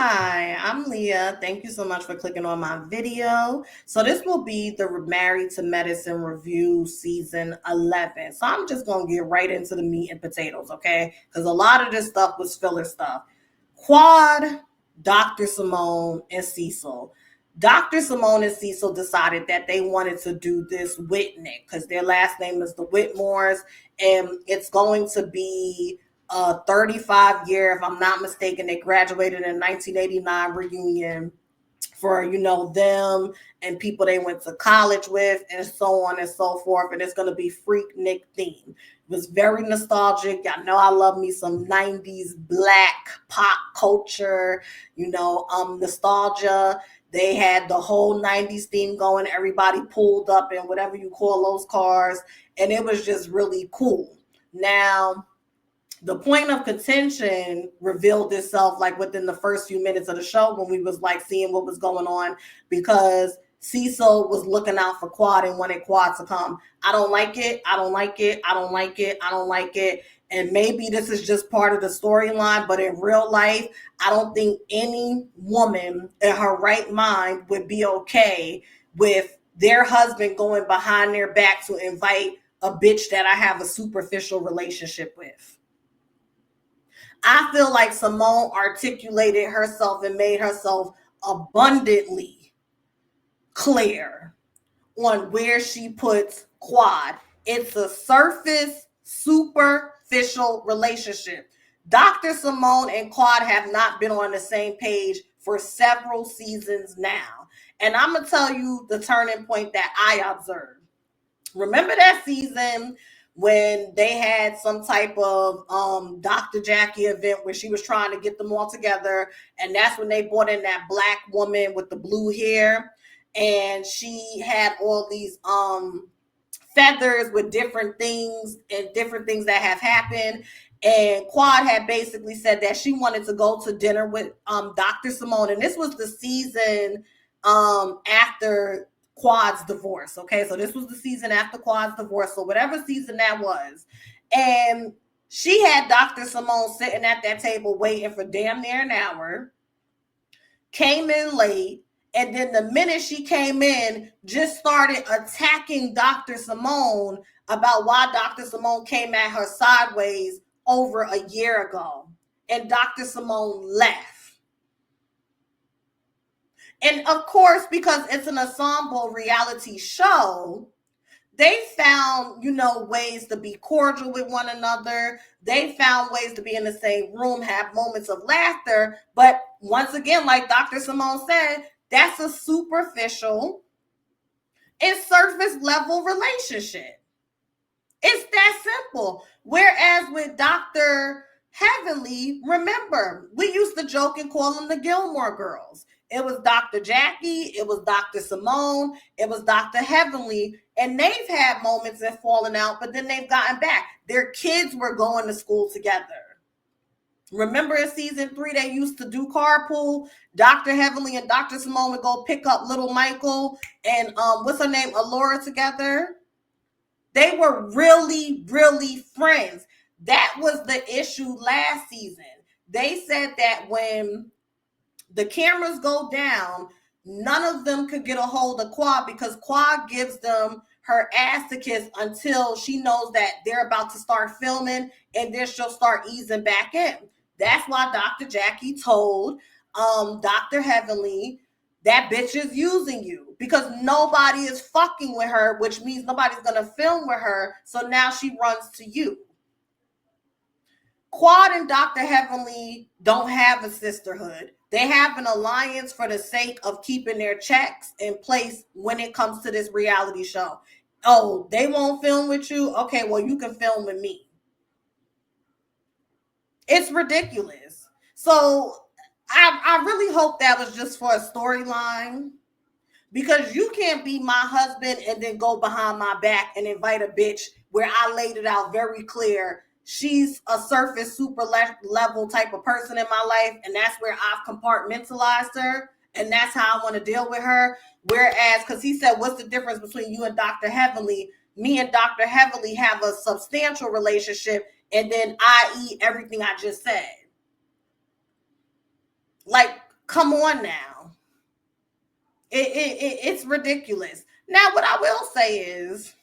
Hi, I'm Leah. Thank you so much for clicking on my video. So this will be the Married to Medicine review season 11. So I'm just going to get right into the meat and potatoes, okay? Because a lot of this stuff was filler stuff. Quad, Dr. Simone, and Cecil. Dr. Simone and Cecil decided that they wanted to do this with Nick because their last name is the Whitmores, and it's going to be a 35-year, if I'm not mistaken. They graduated in 1989 reunion for, them and people they went to college with and so on and so forth. And it's going to be Freak Nick theme. It was very nostalgic. Y'all know I love me some 90s black pop culture, nostalgia. They had the whole 90s theme going. Everybody pulled up in whatever you call those cars. And it was just really cool. Now, the point of contention revealed itself like within the first few minutes of the show when we was like seeing what was going on, because Cecil was looking out for Quad and wanted Quad to come. I don't like it. I don't like it. I don't like it. I don't like it. And maybe this is just part of the storyline, but in real life, I don't think any woman in her right mind would be okay with their husband going behind their back to invite a bitch that I have a superficial relationship with. I feel like Simone articulated herself and made herself abundantly clear on where she puts Quad. It's a surface, superficial relationship. Dr. Simone and Quad have not been on the same page for several seasons now. And I'm going to tell you the turning point that I observed. Remember that season when they had some type of Dr. Jackie event where she was trying to get them all together, and that's when they brought in that black woman with the blue hair, and she had all these feathers with different things that have happened. And Quad had basically said that she wanted to go to dinner with Dr. Simone, and this was the season after Quad's divorce. Okay, so this was the season after Quad's divorce, so whatever season that was. And she had Dr. Simone sitting at that table waiting for damn near an hour, came in late, and then the minute she came in, just started attacking Dr. Simone about why Dr. Simone came at her sideways over a year ago. And Dr. Simone left. And of course, because it's an ensemble reality show, they found, ways to be cordial with one another. They found ways to be in the same room, have moments of laughter. But once again, like Dr. Simone said, that's a superficial and surface level relationship. It's that simple. Whereas with Dr. Heavenly, remember, we used to joke and call them the Gilmore Girls. It was Dr. Jackie, it was Dr. Simone, it was Dr. Heavenly, and they've had moments and fallen out, but then they've gotten back. Their kids were going to school together. Remember in season 3, they used to do carpool. Dr. Heavenly and Dr. Simone would go pick up little Michael and what's her name, Alora, together. They were really, really friends. That was the issue last season. They said that when the cameras go down, none of them could get a hold of Quad because Quad gives them her ass to kiss until she knows that they're about to start filming, and then she'll start easing back in. That's why Dr. Jackie told Dr. Heavenly, that bitch is using you, because nobody is fucking with her, which means nobody's going to film with her. So now she runs to you. Quad and Dr. Heavenly don't have a sisterhood. They have an alliance for the sake of keeping their checks in place when it comes to this reality show. Oh, they won't film with you? Okay, well, you can film with me. It's ridiculous. So I really hope that was just for a storyline, because you can't be my husband and then go behind my back and invite a bitch where I laid it out very clear. She's a surface super level type of person in my life, and that's where I've compartmentalized her, and that's how I want to deal with her. Whereas, because he said, what's the difference between you and Dr. Heavenly? Me and Dr. Heavenly have a substantial relationship, and then i.e. everything I just said. Like, Come on now. It's ridiculous. Now, what I will say is,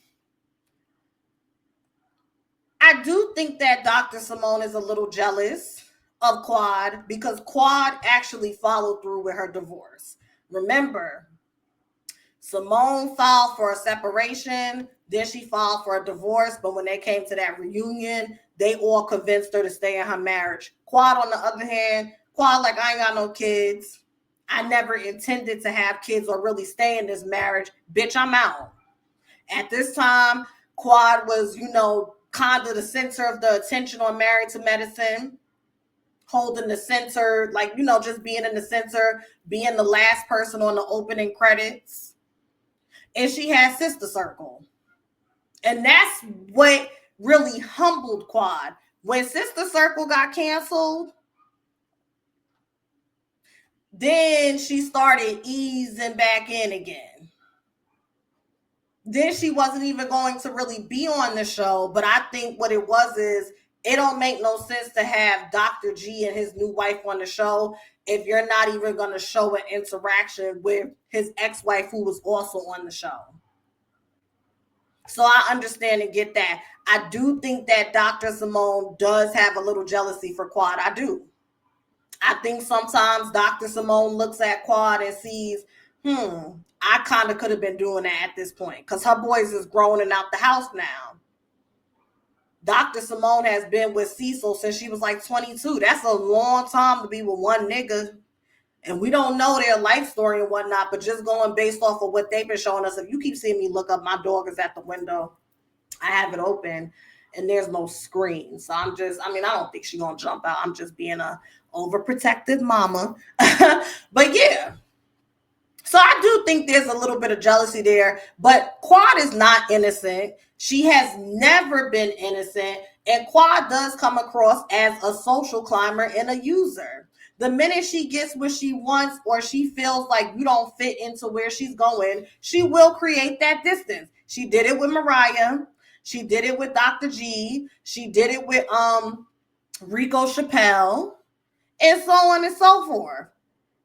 I do think that Dr. Simone is a little jealous of Quad because Quad actually followed through with her divorce. Remember, Simone filed for a separation, then she filed for a divorce, but when they came to that reunion, they all convinced her to stay in her marriage. Quad, on the other hand, Quad, like, I ain't got no kids. I never intended to have kids or really stay in this marriage. Bitch, I'm out. At this time, Quad was, kind of the center of the attention on Married to Medicine, holding the center, like, just being in the center, being the last person on the opening credits. And she had Sister Circle. And that's what really humbled Quad. When Sister Circle got canceled, then she started easing back in again. Then she wasn't even going to really be on the show. But I think what it was is, it don't make no sense to have Dr. G and his new wife on the show if you're not even going to show an interaction with his ex-wife who was also on the show. So I understand and get that. I do think that Dr. Simone does have a little jealousy for Quad. I do. I think sometimes Dr. Simone looks at Quad and sees, I kind of could have been doing that at this point because her boys is grown and out the house now. Dr. Simone has been with Cecil since she was like 22. That's a long time to be with one nigga. And we don't know their life story and whatnot, but just going based off of what they've been showing us. If you keep seeing me look up, my dog is at the window. I have it open and there's no screen. So I don't think she's going to jump out. I'm just being a overprotective mama. But yeah. So I do think there's a little bit of jealousy there, but Quad is not innocent. She has never been innocent. And Quad does come across as a social climber and a user. The minute she gets what she wants or she feels like you don't fit into where she's going, she will create that distance. She did it with Mariah. She did it with Dr. G. She did it with Rico Chappelle, and so on and so forth.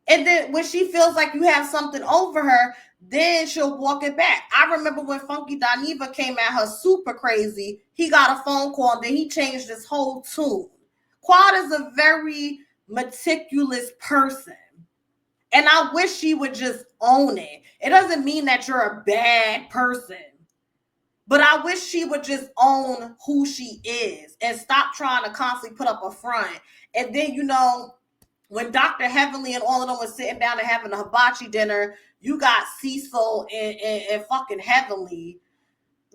And then when she feels like you have something over her, then she'll walk it back. I remember when Funky Dineva came at her super crazy, he got a phone call and then he changed his whole tune. Quad is a very meticulous person. And I wish she would just own it. It doesn't mean that you're a bad person. But I wish she would just own who she is and stop trying to constantly put up a front. And then, when Dr. Heavenly and all of them was sitting down and having a hibachi dinner, you got Cecil and fucking Heavenly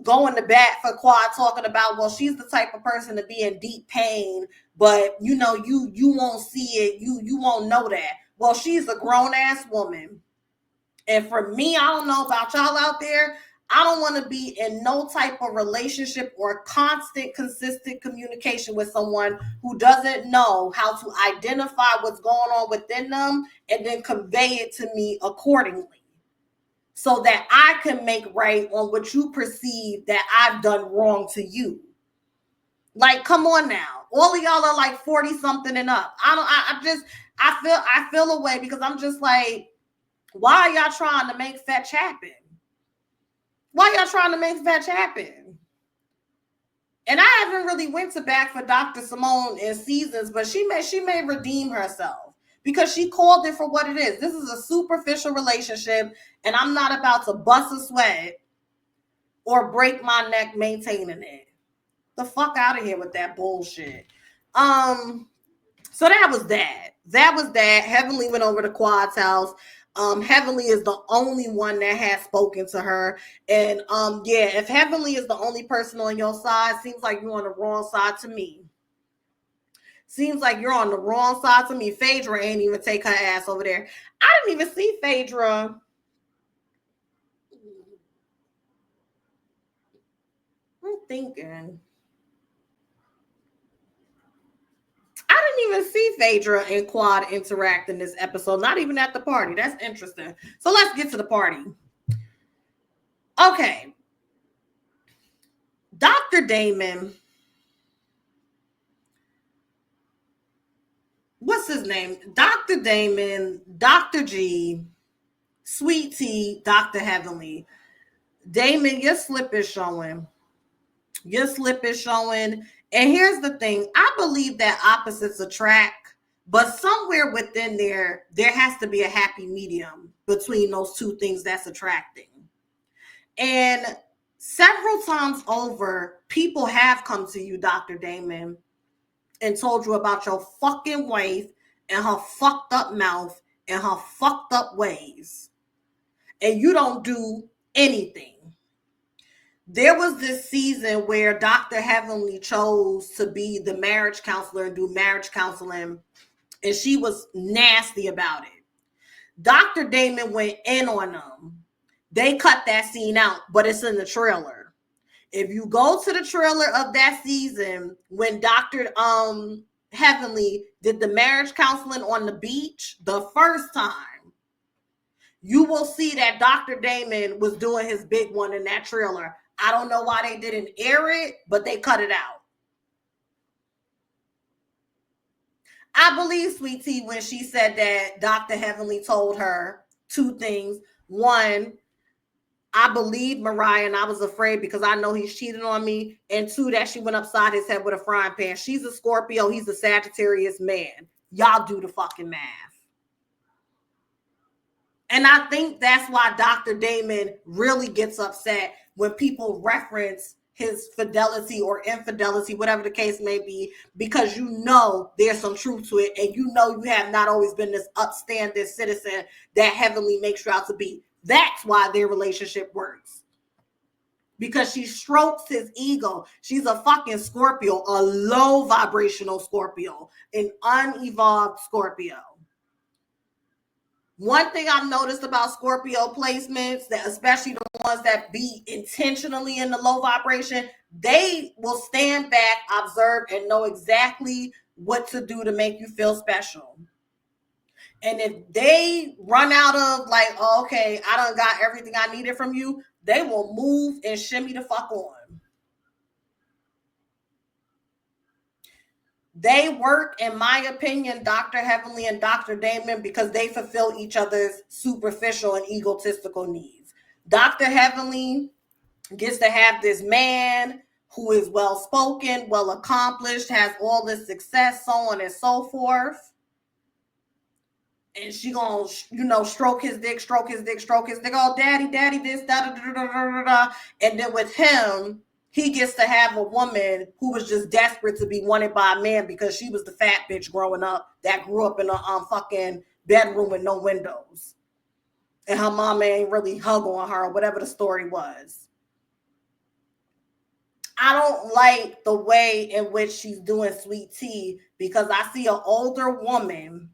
going to bat for Quad, talking about, well, she's the type of person to be in deep pain, but you won't see it, you won't know that. Well, she's a grown-ass woman. And for me, I don't know about y'all out there, I don't want to be in no type of relationship or constant, consistent communication with someone who doesn't know how to identify what's going on within them and then convey it to me accordingly so that I can make right on what you perceive that I've done wrong to you. Like, come on now. All of y'all are like 40 something and up. I feel a way because I'm just like, why are y'all trying to make fetch happen? Why y'all trying to make fetch happen? And I haven't really went to back for Dr. Simone in seasons, but she may redeem herself because she called it for what it is. This is a superficial relationship, and I'm not about to bust a sweat or break my neck maintaining it. The fuck out of here with that bullshit. So that was that. That was that. Heavenly went over to Quad's house. Heavenly is the only one that has spoken to her. And if Heavenly is the only person on your side, seems like you're on the wrong side to me. Seems like you're on the wrong side to me. Phaedra ain't even take her ass over there. I didn't even see Phaedra. I'm thinking. I didn't even see Phaedra and Quad interact in this episode, not even at the party. That's interesting. So let's get to the party. Okay. Dr. Damon was what's his name? Dr. Damon, Dr. G, Sweet Tea, Dr. Heavenly. Damon, your slip is showing. Your slip is showing. And here's the thing. I believe that opposites attract, but somewhere within there has to be a happy medium between those two things that's attracting. And several times over, people have come to you, Dr. Damon, and told you about your fucking wife and her fucked up mouth and her fucked up ways. And you don't do anything. There was this season where Dr. Heavenly chose to be the marriage counselor and do marriage counseling, and she was nasty about it. Dr. Damon went in on them. They cut that scene out, but it's in the trailer. If you go to the trailer of that season, when Dr. Heavenly did the marriage counseling on the beach the first time, you will see that Dr. Damon was doing his big one in that trailer. I don't know why they didn't air it, but they cut it out. I believe Sweet Tea when she said that Dr. Heavenly told her two things. One, I believe Mariah and I was afraid because I know he's cheating on me. And two, that she went upside his head with a frying pan. She's a Scorpio. He's a Sagittarius man. Y'all do the fucking math. And I think that's why Dr. Damon really gets upset when people reference his fidelity or infidelity, whatever the case may be, because you know there's some truth to it, and you know you have not always been this upstanding citizen that Heavenly makes you out to be. That's why their relationship works. Because she strokes his ego. She's a fucking Scorpio, a low vibrational Scorpio, an unevolved Scorpio. One thing I've noticed about Scorpio placements, that especially the ones that be intentionally in the low vibration, they will stand back, observe, and know exactly what to do to make you feel special. And if they run out of like, oh, okay, I done got everything I needed from you, they will move and shimmy the fuck on. They work, in my opinion, Dr. Heavenly and Dr. Damon, because they fulfill each other's superficial and egotistical needs. Dr. Heavenly gets to have this man who is well-spoken, well-accomplished, has all this success, so on and so forth. And she gonna, stroke his dick, oh, daddy, this, da, da, da, da, da, da. And then with him, he gets to have a woman who was just desperate to be wanted by a man because she was the fat bitch growing up that grew up in a fucking bedroom with no windows. And her mama ain't really hug on her or whatever the story was. I don't like the way in which she's doing Sweet Tea because I see an older woman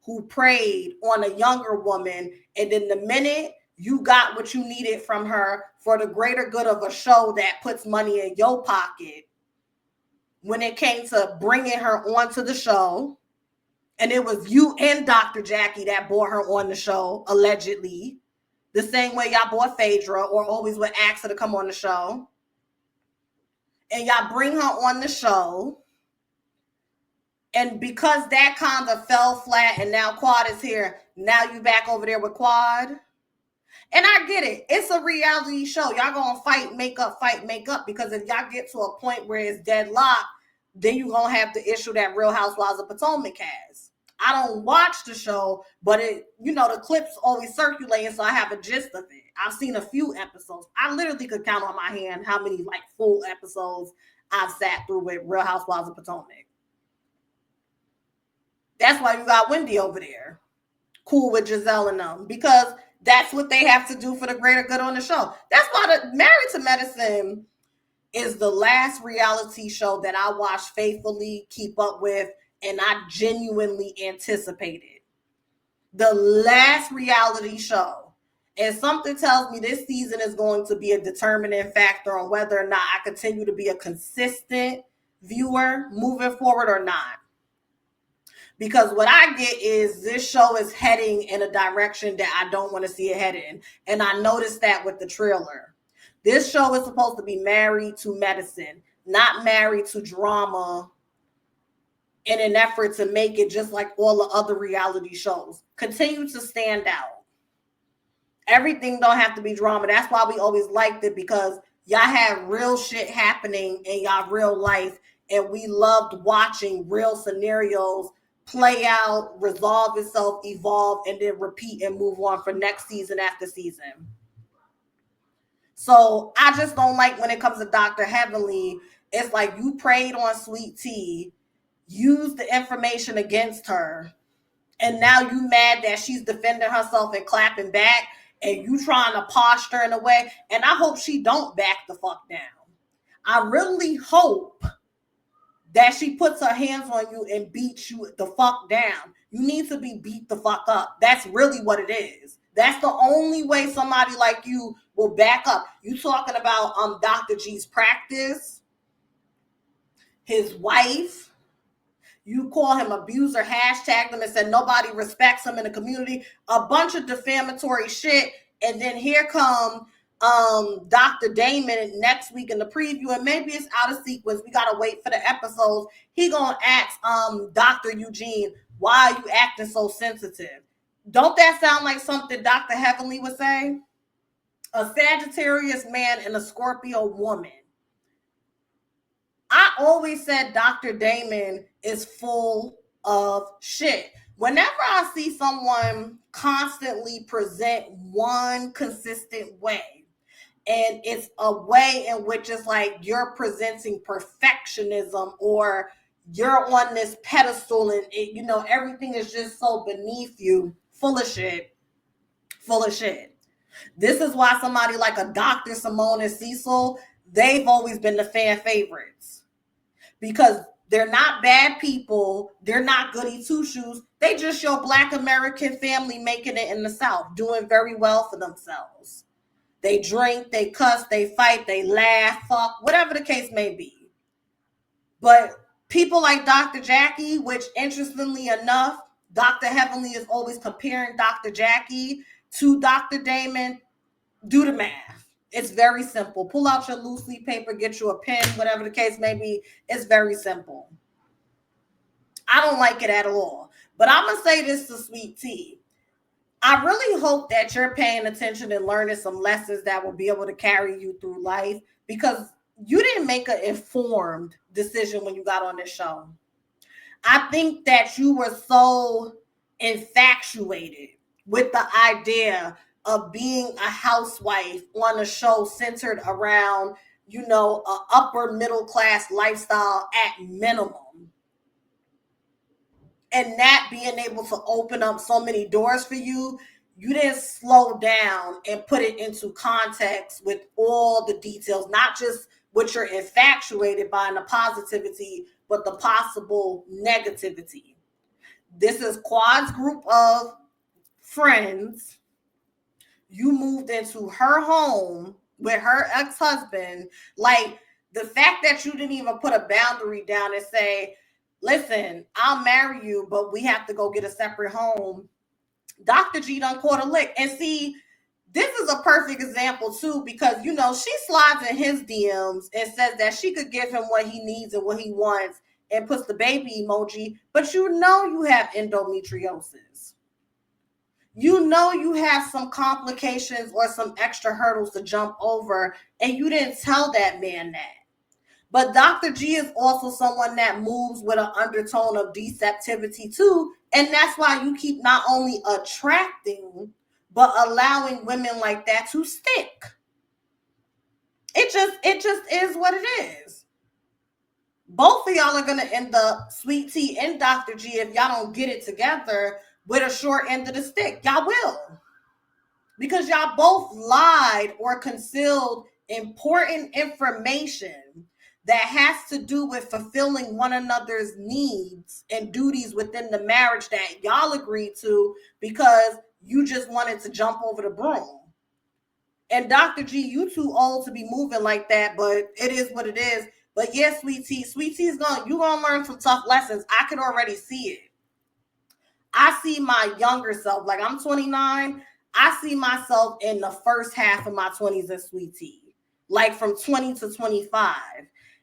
who preyed on a younger woman, and then the minute you got what you needed from her for the greater good of a show that puts money in your pocket, when it came to bringing her onto the show, and it was you and Dr. Jackie that brought her on the show, allegedly, the same way y'all bought Phaedra or always would ask her to come on the show, and y'all bring her on the show, and because that kind of fell flat and now Quad is here, now you back over there with Quad. And I get it. It's a reality show. Y'all gonna fight, make up, because if y'all get to a point where it's deadlocked, then you're gonna have the issue that Real Housewives of Potomac has. I don't watch the show, but the clips always circulating, so I have a gist of it. I've seen a few episodes. I literally could count on my hand how many full episodes I've sat through with Real Housewives of Potomac. That's why you got Wendy over there, cool with Giselle and them, because that's what they have to do for the greater good on the show. That's why the Married to Medicine is the last reality show that I watch faithfully, keep up with, and I genuinely anticipated. The last reality show. And something tells me this season is going to be a determining factor on whether or not I continue to be a consistent viewer moving forward or not. Because what I get is this show is heading in a direction that I don't want to see it head in. And I noticed that with the trailer. This show is supposed to be married to medicine, not married to drama in an effort to make it just like all the other reality shows. Continue to stand out. Everything don't have to be drama. That's why we always liked it, because y'all had real shit happening in y'all real life, and we loved watching real scenarios play out, resolve itself, evolve, and then repeat and move on for next season after season. So I just don't like when it comes to Dr. Heavenly. It's like you preyed on Sweet Tea, used the information against her, and now you mad that she's defending herself and clapping back, and you trying to posture in a way. And I hope she don't back the fuck down. I really hope that she puts her hands on you and beats you the fuck down. You need to be beat the fuck up. That's really what it is. That's the only way somebody like you will back up. You talking about Dr. G's practice, his wife. You call him abuser, hashtag them, and said nobody respects him in the community. A bunch of defamatory shit. And then here come Dr. Damon next week in the preview, and maybe it's out of sequence. We gotta wait for the episodes. He gonna ask Dr. Eugene, why are you acting so sensitive? Don't that sound like something Dr. Heavenly would say? A Sagittarius man and a Scorpio woman. I always said Dr. Damon is full of shit. Whenever I see someone constantly present one consistent way, and it's a way in which it's like you're presenting perfectionism, or you're on this pedestal, and everything is just so beneath you, full of shit. This is why somebody like a Dr. Simone and Cecil, they've always been the fan favorites, because they're not bad people. They're not goody two-shoes. They just show Black American family making it in the South, doing very well for themselves. They drink, they cuss, they fight, they laugh, fuck, whatever the case may be. But people like Dr. Jackie, which interestingly enough, Dr. Heavenly is always comparing Dr. Jackie to Dr. Damon. Do the math. It's very simple. Pull out your loose leaf paper, get you a pen, whatever the case may be. It's very simple. I don't like it at all. But I'm going to say this to Sweet Tea. I really hope that you're paying attention and learning some lessons that will be able to carry you through life, because you didn't make an informed decision when you got on this show. I think that you were so infatuated with the idea of being a housewife on a show centered around, a upper middle class lifestyle at minimum. And that being able to open up so many doors for you, you didn't slow down and put it into context with all the details, not just what you're infatuated by and the positivity, but the possible negativity. This is Quad's group of friends. You moved into her home with her ex-husband. Like, the fact that you didn't even put a boundary down and say, listen, I'll marry you, but we have to go get a separate home. Dr. G done caught a lick. And see, this is a perfect example too, because, she slides in his DMs and says that she could give him what he needs and what he wants, and puts the baby emoji, but you have endometriosis. You have some complications or some extra hurdles to jump over, and you didn't tell that man that. But Dr. G is also someone that moves with an undertone of deceptivity too, and that's why you keep not only attracting, but allowing women like that to stick. It just is what it is. Both of y'all are going to end up, Sweet Tea and Dr. G, if y'all don't get it together, with a short end of the stick. Y'all will. Because y'all both lied or concealed important information that has to do with fulfilling one another's needs and duties within the marriage that y'all agreed to, because you just wanted to jump over the broom. And Dr. G, you too old to be moving like that, but it is what it is. But yes, Sweet Tea is you're gonna learn some tough lessons. I can already see it. I see my younger self, like I'm 29. I see myself in the first half of my 20s in Sweet Tea, like from 20 to 25.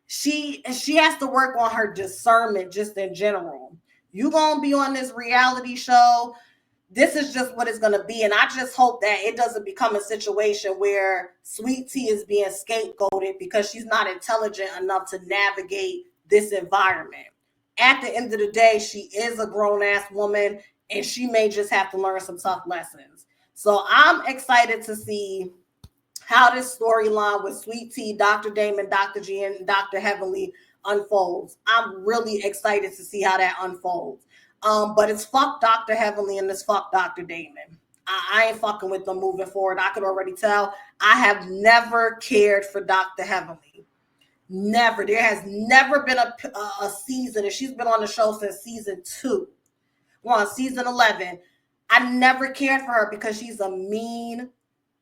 she has to work on her discernment just in general. You gonna be on this reality show. This is just what it's going to be. And I just hope that it doesn't become a situation where Sweet Tea is being scapegoated because she's not intelligent enough to navigate this environment. At the end of the day, she is a grown-ass woman, and she may just have to learn some tough lessons. So I'm excited to see how this storyline with Sweet Tea, Dr. Damon, Dr. G, and Dr. Heavenly unfolds. I'm really excited to see how that unfolds. But it's fuck Dr. Heavenly and it's fuck Dr. Damon. I ain't fucking with them moving forward. I could already tell. I have never cared for Dr. Heavenly. Never. There has never been a season, and she's been on the show since season 2. Well, on season 11. I never cared for her because she's a mean,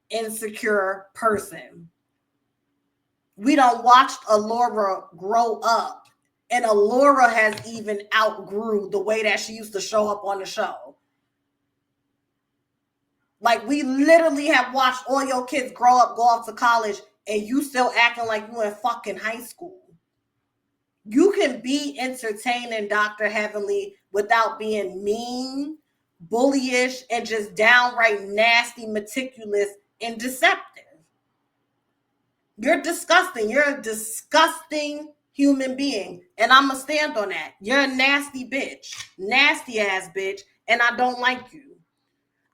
insecure person. We done watched Allura grow up. And Allura has even outgrew the way that she used to show up on the show. Like, we literally have watched all your kids grow up, go off to college, and you still acting like you in fucking high school. You can be entertaining, Dr. Heavenly, without being mean, bullyish, and just downright nasty, meticulous, and deceptive. You're disgusting. You're a disgusting human being, and I'm gonna stand on that. You're a nasty bitch, nasty ass bitch, and I don't like you.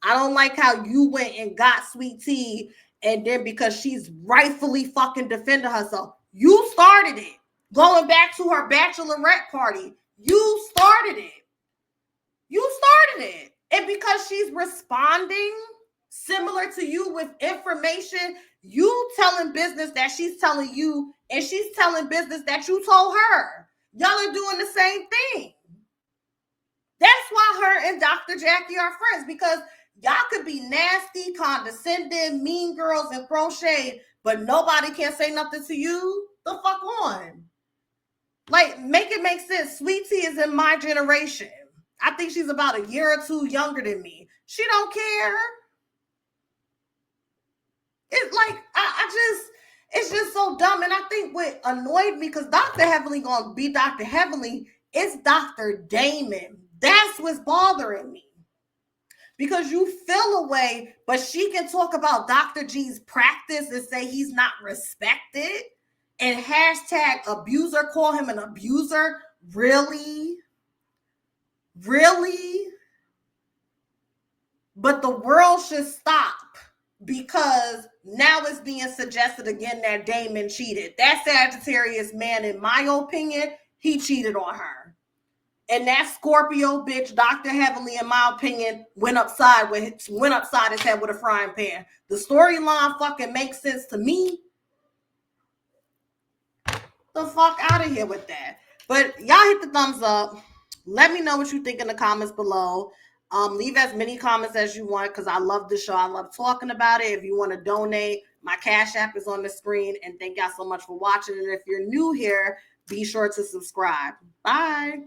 I don't like how you went and got Sweet Tea, and then because she's rightfully fucking defending herself, you started it. Going back to her bachelorette party, you started it. You started it, and because she's responding similar to you with information, you telling business that she's telling you, and she's telling business that you told her. Y'all are doing the same thing. That's why her and Dr. Jackie are friends, because y'all could be nasty, condescending, mean girls, and throw shade, but nobody can say nothing to you. The fuck on. Like, make it make sense. Sweet Tea is in my generation. I think she's about a year or two younger than me. She don't care. It's like, it's just so dumb. And I think what annoyed me, because Dr. Heavenly gonna be Dr. Heavenly, it's Dr. Damon. That's what's bothering me. Because you feel away, but she can talk about Dr. G's practice and say he's not respected, and hashtag abuser, call him an abuser. Really? Really? But the world should stop, because now it's being suggested again that Damon cheated. That Sagittarius man, in my opinion, he cheated on her. And that Scorpio bitch, Dr. Heavenly, in my opinion, went upside his head with a frying pan. The storyline fucking makes sense to me. The fuck out of here with that. But y'all hit the thumbs up. Let me know what you think in the comments below. Leave as many comments as you want, because I love the show. I love talking about it. If you want to donate, my Cash App is on the screen. And thank y'all so much for watching. And if you're new here, be sure to subscribe. Bye.